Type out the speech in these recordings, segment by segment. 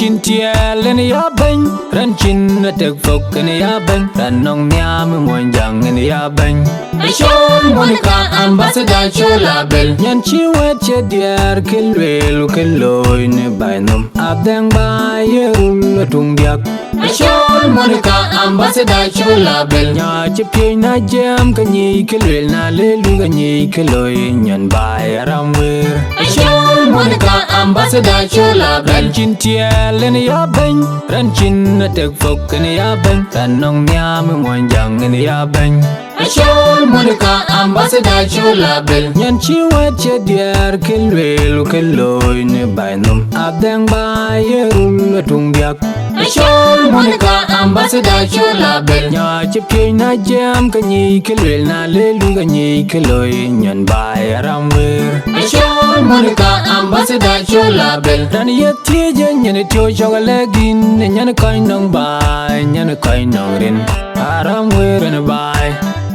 chin tia lên ya bang ran chin na tek fok ne ya bang ran nong nya me mon jang ne ya bang Ashol Monica ambassador chola bel nyan chi wet che diar kelwelu keloy ne bainom abdang ba yerul tung yak Ashol Monica ambassador chola bel nya che pye na jam ka nyi kelwel na lelu ka nyi keloy nyan ba ram wer Ashol Monica ambassador chola bel ran chin tia lên ya bang ran chin na tek fok ne ya bang ran nong nya me mon jang ne ya bang Ashol Monica ambassador chola bel nyan chi wet che diar kelwelu keloy ne bainom abdang ba yerul tung yak Ashol Monica ambassador chola bel nya che pye na jam ka nyi kelwel na lelu ka nyi keloy nyan ba ram wer Ashol Monica ambassador chola bel ran yet tie je nyan tyo chogale gin nyan kai nong ba nyan kai nong rin aram wer ne bai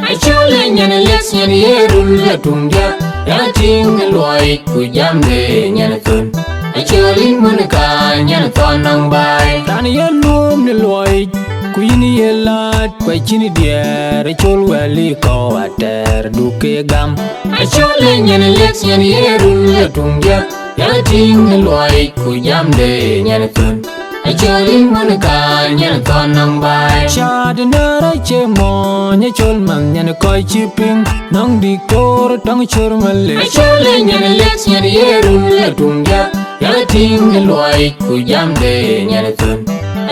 Achole nyane lex nyane yerul tungja ya ting loy ku jamde nyane tun Achole Monica nyane tonang bai ran ye lum ne loy ku yini ye lat kwa chini dier chol wali ko ater du ke gam Achole nyane lex nyane yerul tungja ya ting loy ku jamde nyane tun Achole Monica nyane tonang bai cha de na ra che mo nya chol man nya koi chi ping nong di kor tong chor male Achole nyane lex nyane yerul tungja ya ting loy ku jamde nyane tun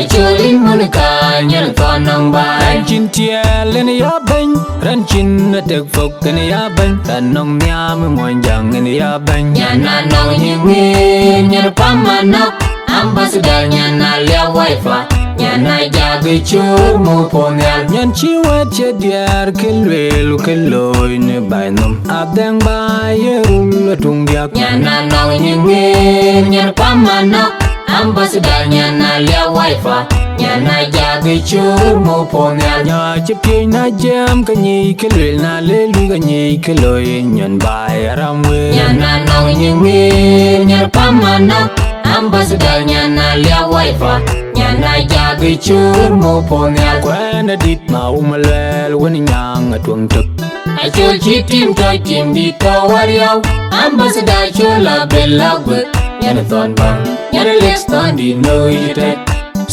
Achole Monica nyane tonang bai ran chin tia lên ya bang ran chin na tek fok ne ya bang ran nong nya me mon jang ne ya bang Nyana nong nyingi nyana pamana ambassador nyana lia wifi nyana jagi chur mu ponyal nyan chi wet che diar kelwelu keloy ne bainom abdang ba yerul tung yak nyana nong nyingi nyana pamana ambassador nyana lia wifi nyana jagi chur mu ponyal nya che pye na jam ka nyi kelwel na lelu ka nyi keloy nyan ba ram we nyana nong nyingi nyana pamana ambassador nyana lia wifi nyana jagi chur mu ponyal kwana dit ma umalel wen nyang atwang tuk Achol chi tim toy tim di to wariyaw ambassador chola bella gwet nyana thon bang nyana lex thon di no yite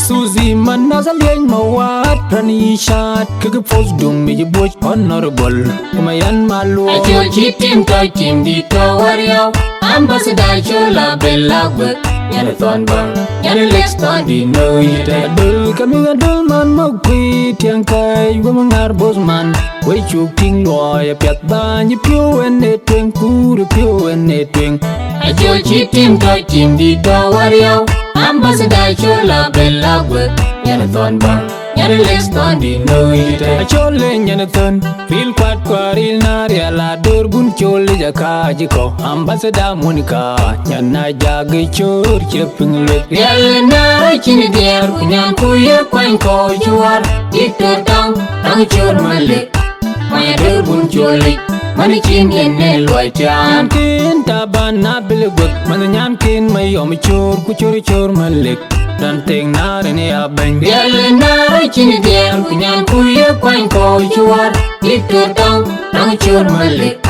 Suzy manazalien mawat rani shat kege pos dum mi boy honorable kumayan malu Achol chi tim toy tim di to wariyaw ambassador chola bella gwet nyana thon bang nyana lex thon di no yite dul kami dul man magwi tiang kai gumangar bosman we chuk ting loy piat ba ni pio ene tweng kur pio ene tweng Achol chi tim toy tim di to wariyaw ambassador chola bella gwet nyana thon bang nyana lex thon di no yite achole nyanathan ril kwat kwaril naria la dor bun chole jaka jiko ambassador Monica nyana jagi chor cheping lek Yalena chini diar kunyan kuya kwan ko juar Ito tang chor malik Maya derbun cholik Mani chin ene loy chan kin taban na bilgot man nyam kin may om chor ku chor malik dan teng na ne abang Yalena chini diar kunyan kuya kwan ko juar Ito tang chor malik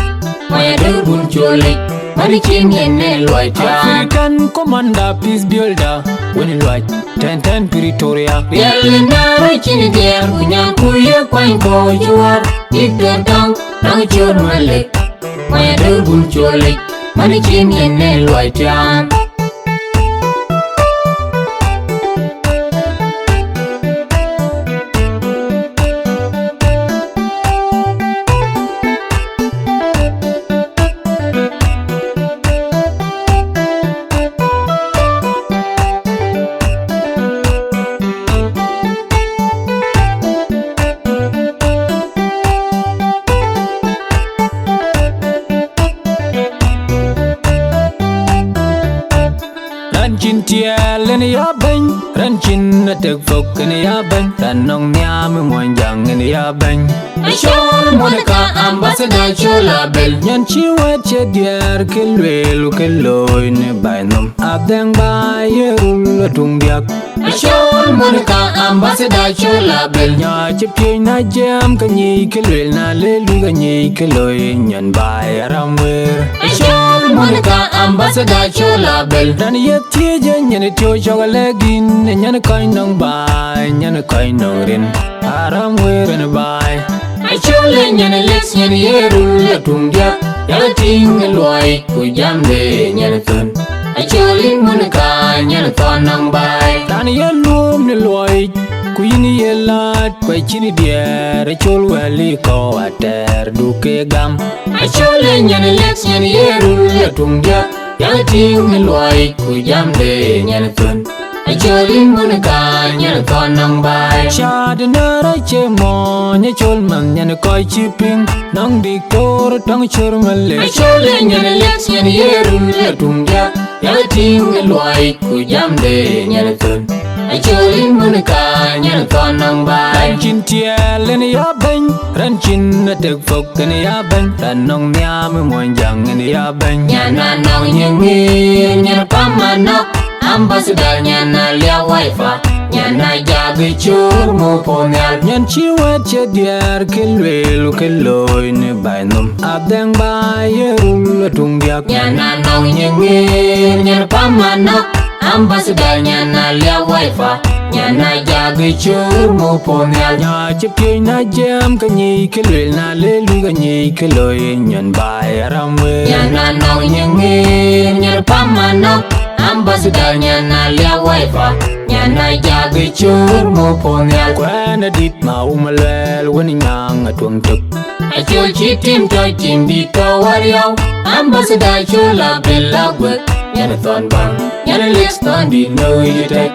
Maya derbun cholik Mani chin ene loy chan African commander peace builder when you like 10 Pretoria Yalena chini diar kunyan kuya kwan ko juar Ito tang chor malik Maya derbun cholik Mani chin ene loy chan ran chin na tek fok ni ya bang ran nong nya me mon jang ni ya bang Achol Monica ambassador chola bel nyan chi wet che dier kelwelu keloy ne bainom abdang ba yerul tung diak Achol Monica ambassador chola bel nya che pye na jam ka nyi kelwel na lelu ka nyi keloy nyan bai ramwer Achol Monica ambassador chola bel dan yet tie je nyan tyo chogalegin nyan kai nong bai nyan kai nong rin aramwer ne bai Achol nyan lex nyan yerul tung diak ya ting loy ku jamde nyan thun Achol Monica nyan thon nang bai dan yelum ne loy ku yini yelat kwai chini dier chol wali ko ater duke gam Achol nyan lex nyan yerul tung diak ya ting loy ku jamde nyan thun Achol Monica nyan thon nang bai Shad na ra che mo nya chol man nyan koi chi ping nang dik tor tang chor male Achol nyan lex nyan yerul tung diak ya ting loy ku jamde nyan thun Achol Monica nyan thon nang bai ran chin tiel ne ya bang ran chin na tek fok ne ya bang ran nong nya me mon jang ne ya bang Nyana nong nyingi nyana pamanok ambassador nyana lia wifa nyana jagi chur mo ponyal nyan chi wet che dier kelwelu keloy ne bainom abdang ba yerul tung diak Nyana nong nyingi nyana pamanok ambassador nyana lia wifa nyana jagi chur mo ponyal nya che pye na jam ka nyi kelwel na lelu ka nyi keloy nyan bai ramwe Nyana nong nyingi nyana pamanok ambassador nyana lia wifa nyana jagi chur mo ponyal kwana dit ma umalwel wani nyang atwang tuk Achol chi tim toy tim di to wariyaw ambassador chola bella gwek nyana thon bang nyana lex thon di no yitek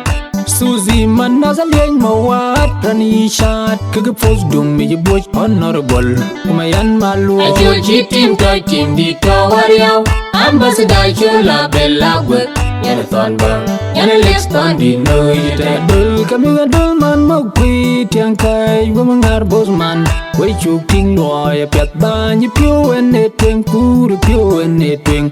Suzy man nazalyen mawat rani shat kaga pos dum mi boy honorable kumayan malu Achol chi tim toy tim di to wariyaw ambassador chola bella gwek nyana thon bang nyana lex thon di no yitek dul kami gadul man magwi tiang kai gumangar bosman way chuk ting loy pet ba ni pyo ene tweng kuru pyo ene tweng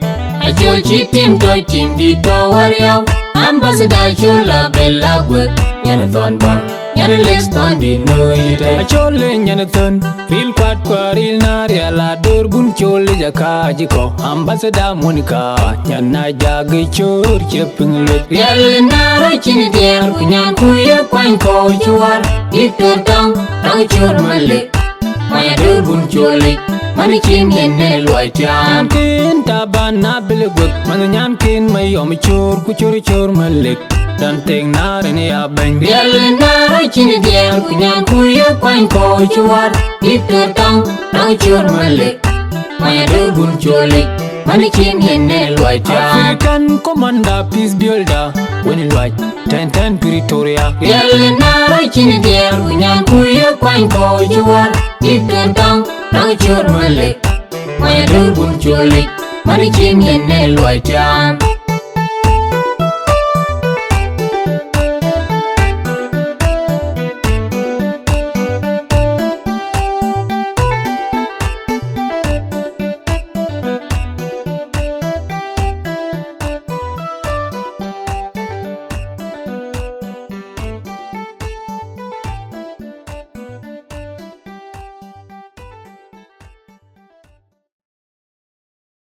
Achol chi tim toy tim di to wariyaw ambassador chola bella gwek nyana thon bang nyana lex thon di no yitek achole nyanathan fil kwat kwaril naria la dur gun chole jakaji ko ambassador Monica nyana jagi chor cheping lut Yal nara chini der kunyan kuya kwan ko chuar Ikter tang chur malik Maya durbun cholik Mani chin henne loy tiam kin taban na bilegwek man nyan kin may chor ku chor malik dan teng nare ni abang Yal nara chini der kunyan kuya kwan ko chuar Ikter tang chur malik Maya durbun cholik Mani chin henne loy tiam African commander peace builder when you like 10 Pretoria Yal nara chini der kunyan kuya kwan ko chuar Ikter tang chur malik Maya durbun cholik Mani chin henne loy tiam